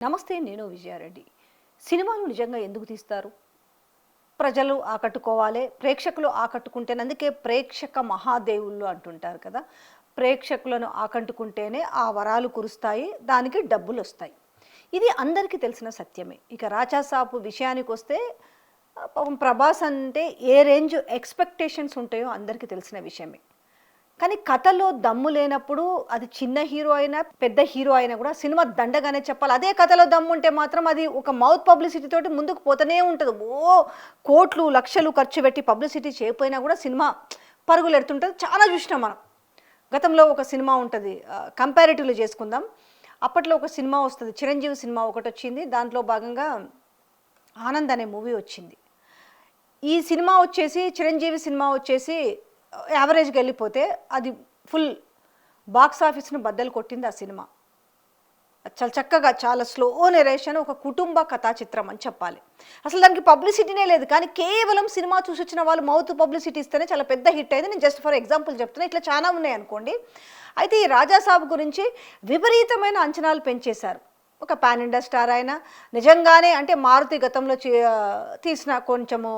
నమస్తే, నేను విజయారెడ్డి. సినిమాలు నిజంగా ఎందుకు తీస్తారు? ప్రజలు ఆకట్టుకోవాలి, ప్రేక్షకులు ఆకట్టుకుంటేనే, అందుకే ప్రేక్షక మహాదేవుళ్ళు అంటుంటారు కదా. ప్రేక్షకులను ఆకట్టుకుంటేనే ఆ వరాలు కురుస్తాయి, దానికి డబ్బులు వస్తాయి. ఇది అందరికీ తెలిసిన సత్యమే. ఇక రాజాసాబ్ విషయానికి వస్తే పాపం ప్రభాస్ అంటే ఏ రేంజ్ ఎక్స్పెక్టేషన్స్ ఉంటాయో అందరికీ తెలిసిన విషయమే. కానీ కథలో దమ్ము లేనప్పుడు అది చిన్న హీరో అయినా పెద్ద హీరో అయినా కూడా సినిమా దండగానే చెప్పాలి. అదే కథలో దమ్ము ఉంటే మాత్రం అది ఒక మౌత్ పబ్లిసిటీ తోటి ముందుకు పోతూనే ఉంటుంది. కోట్లు లక్షలు ఖర్చు పెట్టి పబ్లిసిటీ చేయకపోయినా కూడా సినిమా పరుగులు ఎడుతుంటుంది. చాలా చూసినాం మనం. గతంలో ఒక సినిమా ఉంటుంది, కంపారిటివ్లో చేసుకుందాం. అప్పట్లో ఒక సినిమా వస్తుంది, చిరంజీవి సినిమా ఒకటి వచ్చింది. దాంట్లో భాగంగా ఆనంద్ అనే మూవీ వచ్చింది. ఈ సినిమా వచ్చేసి చిరంజీవి సినిమా వచ్చేసి యావరేజ్గా వెళ్ళిపోతే అది ఫుల్ బాక్స్ ఆఫీస్ను బద్దలు కొట్టింది ఆ సినిమా. చాలా చక్కగా, చాలా స్లో నెరేషన్, ఒక కుటుంబ కథా చిత్రం అని చెప్పాలి. అసలు దానికి పబ్లిసిటీనే లేదు, కానీ కేవలం సినిమా చూసి వచ్చిన వాళ్ళు మౌత్ పబ్లిసిటీ ఇస్తేనే చాలా పెద్ద హిట్ అయింది. నేను జస్ట్ ఫర్ ఎగ్జాంపుల్ చెప్తున్నా, ఇట్లా చాలా ఉన్నాయి అనుకోండి. అయితే ఈ రాజాసాబ్ గురించి విపరీతమైన అంచనాలు పెంచేశారు. ఒక పాన్ ఇండియా స్టార్ అయినా నిజంగానే, అంటే మారుతి గతంలో తీసిన కొంచెము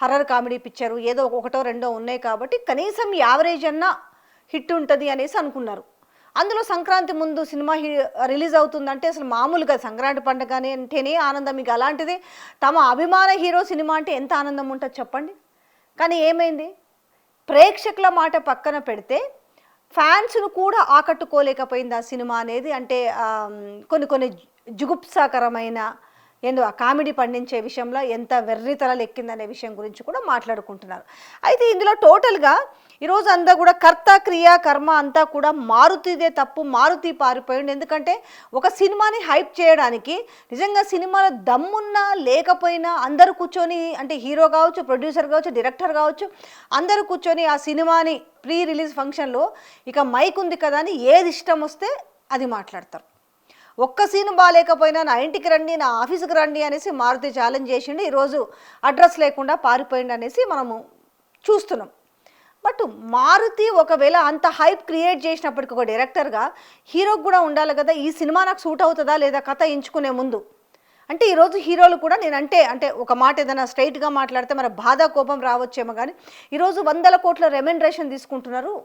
హర్రర్ కామెడీ పిక్చరు ఏదో ఒకటో రెండో ఉన్నాయి కాబట్టి కనీసం యావరేజ్ అన్నా హిట్ ఉంటుంది అనేసి అనుకున్నారు. అందులో సంక్రాంతి ముందు సినిమా రిలీజ్ అవుతుందంటే అసలు మామూలుగా సంక్రాంతి పండుగ అంటేనే ఆనందం. ఇక అలాంటిది తమ అభిమాన హీరో సినిమా అంటే ఎంత ఆనందం ఉంటుంది చెప్పండి. కానీ ఏమైంది? ప్రేక్షకుల మాట పక్కన పెడితే ఫ్యాన్స్ను కూడా ఆకట్టుకోలేకపోయింది ఆ సినిమా అనేది. అంటే కొన్ని జుగుప్సాకరమైన ఏందో ఆ కామెడీ పండించే విషయంలో ఎంత వెర్రితలలు ఎక్కిందనే విషయం గురించి కూడా మాట్లాడుకుంటున్నారు. అయితే ఇందులో టోటల్గా ఈరోజు అంతా కూడా కర్త క్రియ కర్మ అంతా కూడా మారుతిదే తప్పు. మారుతి పారిపోయింది. ఎందుకంటే ఒక సినిమాని హైప్ చేయడానికి నిజంగా సినిమాలో దమ్మున్నా లేకపోయినా అందరూ కూర్చొని, అంటే హీరో కావచ్చు, ప్రొడ్యూసర్ కావచ్చు, డైరెక్టర్ కావచ్చు, అందరూ కూర్చొని ఆ సినిమాని ప్రీ రిలీజ్ ఫంక్షన్లో ఇక మైక్ ఉంది కదా అని ఏది ఇష్టం వస్తే అది మాట్లాడతారు. ఒక్క సీన్ బాగాలేకపోయినా నా ఇంటికి రండి, నా ఆఫీస్కి రండి అనేసి మారుతి ఛాలెంజ్ చేసిండు. ఈరోజు అడ్రస్ లేకుండా పారిపోయింది అనేసి మనము చూస్తున్నాం. బట్ మారుతి ఒకవేళ అంత హైప్ క్రియేట్ చేసినప్పటికీ ఒక డైరెక్టర్గా హీరోకి కూడా ఉండాలి కదా, ఈ సినిమా నాకు సూట్ అవుతుందా లేదా కథ ఎంచుకునే ముందు. అంటే ఈరోజు హీరోలు కూడా అంటే ఒక మాట ఏదైనా స్ట్రైట్గా మాట్లాడితే మన బాధ కోపం రావచ్చేమో, కానీ ఈరోజు 100 కోట్ల రెమ్యునరేషన్ తీసుకుంటున్నారు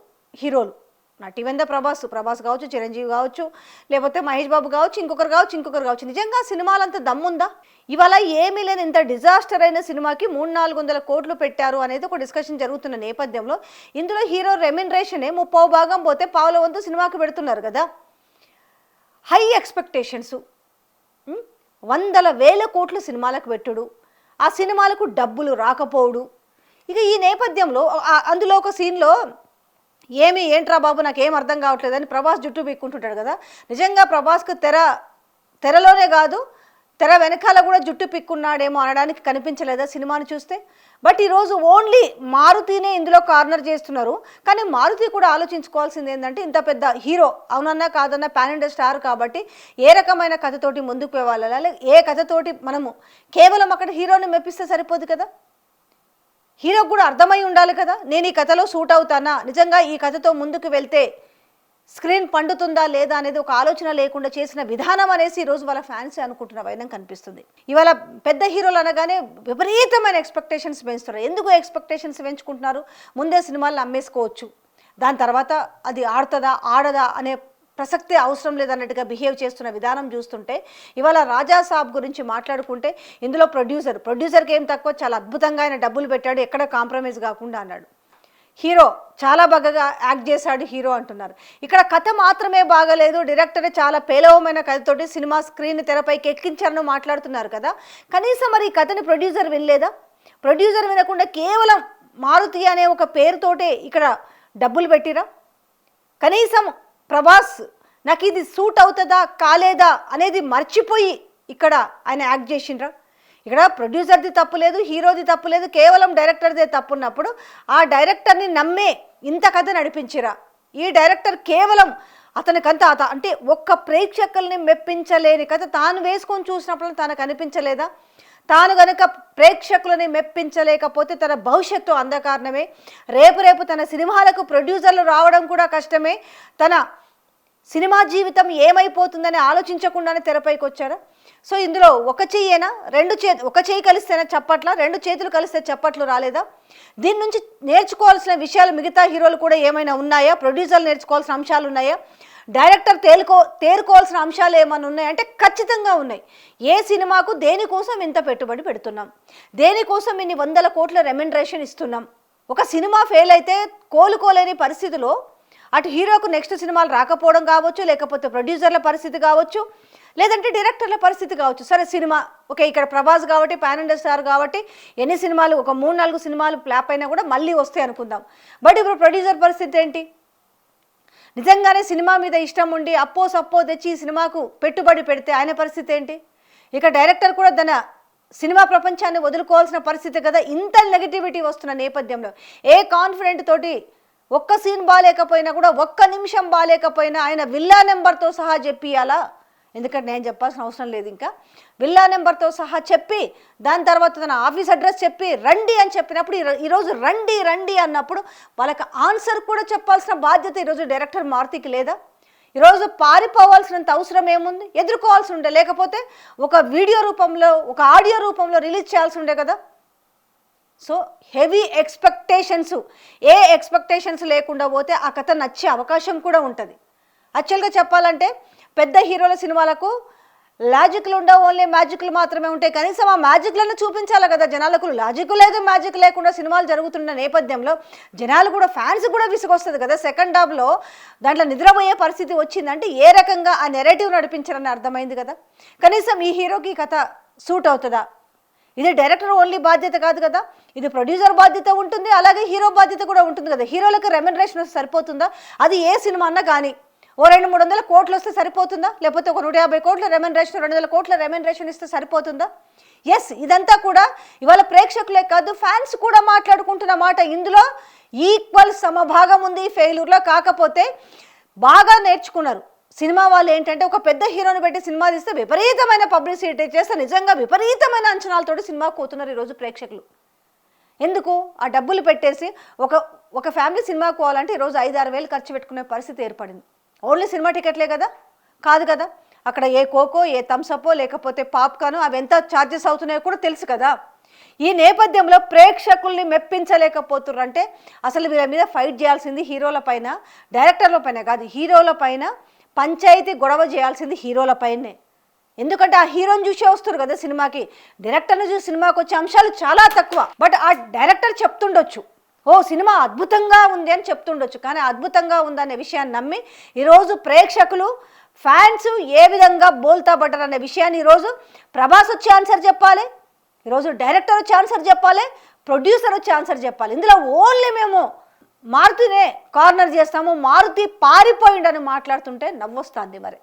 హీరోలు. నటివేంద్ర ప్రభాస్ కావచ్చు, చిరంజీవి కావచ్చు, లేకపోతే మహేష్ బాబు కావచ్చు, ఇంకొకరు కావచ్చు. నిజంగా సినిమాలంతా దమ్ముందా? ఇవాళ ఏమీ లేని ఇంత డిజాస్టర్ అయిన సినిమాకి 300-400 కోట్లు పెట్టారు అనేది ఒక డిస్కషన్ జరుగుతున్న నేపథ్యంలో ఇందులో హీరో రెమ్యునరేషనే 30% పోతే 1/4 సినిమాకి పెడుతున్నారు కదా. హై ఎక్స్పెక్టేషన్స్, 100,000 కోట్లు సినిమాలకు పెట్టుడు, ఆ సినిమాలకు డబ్బులు రాకపోవడు. ఇక ఈ నేపథ్యంలో అందులో ఒక సీన్లో ఏంట్రా బాబు నాకేం అర్థం కావట్లేదని ప్రభాస్ జుట్టు పీక్కుంటుంటాడు కదా. నిజంగా ప్రభాస్కు తెరలోనే కాదు, తెర వెనకాల కూడా జుట్టు పిక్కున్నాడేమో అనడానికి కనిపించలేదా సినిమాని చూస్తే? బట్ ఈరోజు ఓన్లీ మారుతినే ఇందులో కార్నర్ చేస్తున్నారు. కానీ మారుతి కూడా ఆలోచించుకోవాల్సింది ఏంటంటే, ఇంత పెద్ద హీరో అవునన్నా కాదన్నా పాన్ ఇండియా స్టార్ కాబట్టి ఏ రకమైన కథతోటి ముందుకు పోవాలా, ఏ కథతోటి మనము కేవలం అక్కడ హీరోని మెప్పిస్తే సరిపోదు కదా. హీరోకు కూడా అర్థమై ఉండాలి కదా, నేను ఈ కథలో సూట్ అవుతానా, నిజంగా ఈ కథతో ముందుకు వెళ్తే స్క్రీన్ పండుతుందా లేదా అనేది ఒక ఆలోచన లేకుండా చేసిన విధానం అనేసి ఈరోజు వాళ్ళ ఫ్యాన్స్ అనుకుంటున్న వైనం కనిపిస్తుంది. ఇవాళ పెద్ద హీరోలు అనగానే విపరీతమైన ఎక్స్పెక్టేషన్స్ పెంచుతున్నారు. ఎందుకు ఎక్స్పెక్టేషన్స్ పెంచుకుంటున్నారు? ముందే సినిమాలను అమ్మేసుకోవచ్చు, దాని తర్వాత అది ఆడదా అనే ప్రసక్తే అవసరం లేదన్నట్టుగా బిహేవ్ చేస్తున్న విధానం చూస్తుంటే, ఇవాళ రాజాసాబ్ గురించి మాట్లాడుకుంటే ఇందులో ప్రొడ్యూసర్కి ఏం తక్కువ, చాలా అద్భుతంగా ఆయన డబ్బులు పెట్టాడు, ఎక్కడ కాంప్రమైజ్ కాకుండా అన్నాడు. హీరో చాలా బాగా యాక్ట్ చేశాడు హీరో అంటున్నారు. ఇక్కడ కథ మాత్రమే బాగలేదు, డైరెక్టరే చాలా పేలవమైన కథతోటి సినిమా స్క్రీన్ తెరపైకి ఎక్కించారని మాట్లాడుతున్నారు కదా. కనీసం మరి ఈ కథని ప్రొడ్యూసర్ వినలేదా? ప్రొడ్యూసర్ వినకుండా కేవలం మారుతి అనే ఒక పేరుతోటే ఇక్కడ డబ్బులు పెట్టిరా? కనీసం ప్రభాస్ నాకు ఇది సూట్ అవుతుందా కాలేదా అనేది మర్చిపోయి ఇక్కడ ఆయన యాక్ట్ చేసిండ్రా? ఇక్కడ ప్రొడ్యూసర్ది తప్పు లేదు, హీరోది తప్పు లేదు, కేవలం డైరెక్టర్దే తప్పు ఉన్నప్పుడు ఆ డైరెక్టర్ని నమ్మే ఇంత కథ నడిపించిరా? ఈ డైరెక్టర్ కేవలం అతనికంతా అంటే ఒక్క ప్రేక్షకుల్ని మెప్పించలేని కథ తాను వేసుకొని చూసినప్పుడు తనకు అనిపించలేదా? తాను గనుక ప్రేక్షకులని మెప్పించలేకపోతే తన భవిష్యత్తు అంధకారణమే. రేపు తన సినిమాలకు ప్రొడ్యూసర్లు రావడం కూడా కష్టమే. తన సినిమా జీవితం ఏమైపోతుందని ఆలోచించకుండానే తెరపైకి వచ్చారా? సో ఇందులో ఒక చెయ్యేనా, ఒక చెయ్యి కలిస్తేనే చప్పట్ల, రెండు చేతులు కలిస్తే చప్పట్లు రాలేదా? దీని నుంచి నేర్చుకోవాల్సిన విషయాలు మిగతా హీరోలు కూడా ఏమైనా ఉన్నాయా? ప్రొడ్యూసర్లు నేర్చుకోవాల్సిన అంశాలు ఉన్నాయా? డైరెక్టర్ తేరుకోవాల్సిన అంశాలు ఏమైనా ఉన్నాయంటే ఖచ్చితంగా ఉన్నాయి. ఏ సినిమాకు దేనికోసం ఇంత పెట్టుబడి పెడుతున్నాం, దేనికోసం ఇన్ని 100 కోట్ల రెమ్యునరేషన్ ఇస్తున్నాం. ఒక సినిమా ఫెయిల్ అయితే కోలుకోలేని పరిస్థితిలో అటు హీరోకు నెక్స్ట్ సినిమాలు రాకపోవడం కావచ్చు, లేకపోతే ప్రొడ్యూసర్ల పరిస్థితి కావచ్చు, లేదంటే డైరెక్టర్ల పరిస్థితి కావచ్చు. సరే సినిమా ఓకే, ఇక్కడ ప్రభాస్ కాబట్టి పాన్ ఇండియా స్టార్ కాబట్టి ఎన్ని సినిమాలు, ఒక 3-4 సినిమాలు ఫ్లాప్ అయినా కూడా మళ్ళీ వస్తాయి అనుకుందాం. బట్ ఇప్పుడు ప్రొడ్యూసర్ పరిస్థితి ఏంటి? నిజంగానే సినిమా మీద ఇష్టం ఉండి సప్పో తెచ్చి ఈ సినిమాకు పెట్టుబడి పెడితే ఆయన పరిస్థితి ఏంటి? ఇక డైరెక్టర్ కూడా తన సినిమా ప్రపంచాన్ని వదులుకోవాల్సిన పరిస్థితి కదా. ఇంత నెగటివిటీ వస్తున్న నేపథ్యంలో ఏ కాన్ఫిడెంట్ తోటి ఒక్క సీన్ బాగాలేకపోయినా కూడా, ఒక్క నిమిషం బాగాలేకపోయినా ఆయన విల్లా నెంబర్తో సహా చెప్పియాలా? ఎందుకంటే నేను చెప్పాల్సిన అవసరం లేదు, ఇంకా విల్లా నెంబర్తో సహా చెప్పి దాని తర్వాత తన ఆఫీస్ అడ్రస్ చెప్పి రండి అని చెప్పినప్పుడు, ఈరోజు రండి అన్నప్పుడు వాళ్ళకి ఆన్సర్ కూడా చెప్పాల్సిన బాధ్యత ఈరోజు డైరెక్టర్ మారుతికి లేదా? ఈరోజు పారిపోవాల్సినంత అవసరం ఏముంది? ఎదుర్కోవాల్సి ఉండే, లేకపోతే ఒక వీడియో రూపంలో, ఒక ఆడియో రూపంలో రిలీజ్ చేయాల్సి ఉండే కదా. సో హెవీ ఎక్స్పెక్టేషన్స్, ఏ ఎక్స్పెక్టేషన్స్ లేకుండా పోతే ఆ కథ నచ్చే అవకాశం కూడా ఉంటుంది. యాక్చువల్గా చెప్పాలంటే పెద్ద హీరోల సినిమాలకు లాజిక్లు ఉండవు, ఓన్లీ మ్యాజిక్లు మాత్రమే ఉంటాయి. కనీసం ఆ మ్యాజిక్లను చూపించాలి కదా జనాలకు. లాజిక్ లేదు, మ్యాజిక్ లేకుండా సినిమాలు జరుగుతున్న నేపథ్యంలో జనాలు కూడా, ఫ్యాన్స్ కూడా విసుగొస్తుంది కదా. సెకండ్ హాఫ్లో దాంట్లో నిద్రపోయే పరిస్థితి వచ్చిందంటే ఏ రకంగా ఆ నెరేటివ్ నడిపించారని అర్థమైంది కదా. కనీసం ఈ హీరోకి కథ సూట్ అవుతుందా? ఇది డైరెక్టర్ ఓన్లీ బాధ్యత కాదు కదా, ఇది ప్రొడ్యూసర్ బాధ్యత ఉంటుంది, అలాగే హీరో బాధ్యత కూడా ఉంటుంది కదా. హీరోలకు రెమ్యునరేషన్ వస్తే సరిపోతుందా? అది ఏ సినిమా అన్నా కానీ ఓ 200-300 కోట్లు వస్తే సరిపోతుందా? లేకపోతే ఒక 150 కోట్ల రెమ్యునరేషన్, 200 కోట్ల రెమ్యునరేషన్ ఇస్తే సరిపోతుందా? ఎస్, ఇదంతా కూడా ఇవాళ ప్రేక్షకులే కాదు ఫ్యాన్స్ కూడా మాట్లాడుకుంటున్న మాట. ఇందులో ఈక్వల్ సమభాగం ఉంది ఫెయిల్యూర్లో. కాకపోతే బాగా నేర్చుకున్నారు సినిమా వాళ్ళు. ఏంటంటే ఒక పెద్ద హీరోని పెట్టి సినిమా తీస్తే విపరీతమైన పబ్లిసిటీ చేస్తే నిజంగా విపరీతమైన అంచనాలతోటి సినిమాకు పోతున్నారు ఈరోజు ప్రేక్షకులు. ఎందుకు? ఆ డబ్బులు పెట్టేసి ఒక ఫ్యామిలీ సినిమాకు పోవాలంటే ఈరోజు 5-6 వేలు ఖర్చు పెట్టుకునే పరిస్థితి ఏర్పడింది. ఓన్లీ సినిమా టికెట్లే కదా, కాదు కదా. అక్కడ ఏ కోకో, ఏ థమ్సప్పో, లేకపోతే పాప్కార్న్, అవి ఎంత ఛార్జెస్ అవుతున్నాయో కూడా తెలుసు కదా. ఈ నేపథ్యంలో ప్రేక్షకుల్ని మెప్పించలేకపోతున్నారు. అంటే అసలు వీళ్ళ మీద ఫైట్ చేయాల్సింది హీరోల పైన, డైరెక్టర్ల పైన కాదు, హీరోల పైన పంచాయతీ గొడవ చేయాల్సింది హీరోల పైనే. ఎందుకంటే ఆ హీరోని చూసే వస్తారు కదా సినిమాకి. డైరెక్టర్ని చూసి సినిమాకి వచ్చే అంశాలు చాలా తక్కువ. బట్ ఆ డైరెక్టర్ చెప్తుండొచ్చు, ఓ సినిమా అద్భుతంగా ఉంది అని చెప్తుండొచ్చు, కానీ అద్భుతంగా ఉందనే విషయాన్ని నమ్మి ఈరోజు ప్రేక్షకులు, ఫ్యాన్స్ ఏ విధంగా బోల్తా పడ్డారు అనే విషయాన్ని ఈరోజు ప్రభాస్ వచ్చి ఆన్సర్ చెప్పాలి, ఈరోజు డైరెక్టర్ వచ్చి ఆన్సర్ చెప్పాలి, ప్రొడ్యూసర్ వచ్చి ఆన్సర్ చెప్పాలి. ఇందులో ఓన్లీ మేము మారుతినే కార్నర్ చేస్తాము, మారుతి పారిపోయిండని మాట్లాడుతుంటే నవ్వొస్తుంది మరి.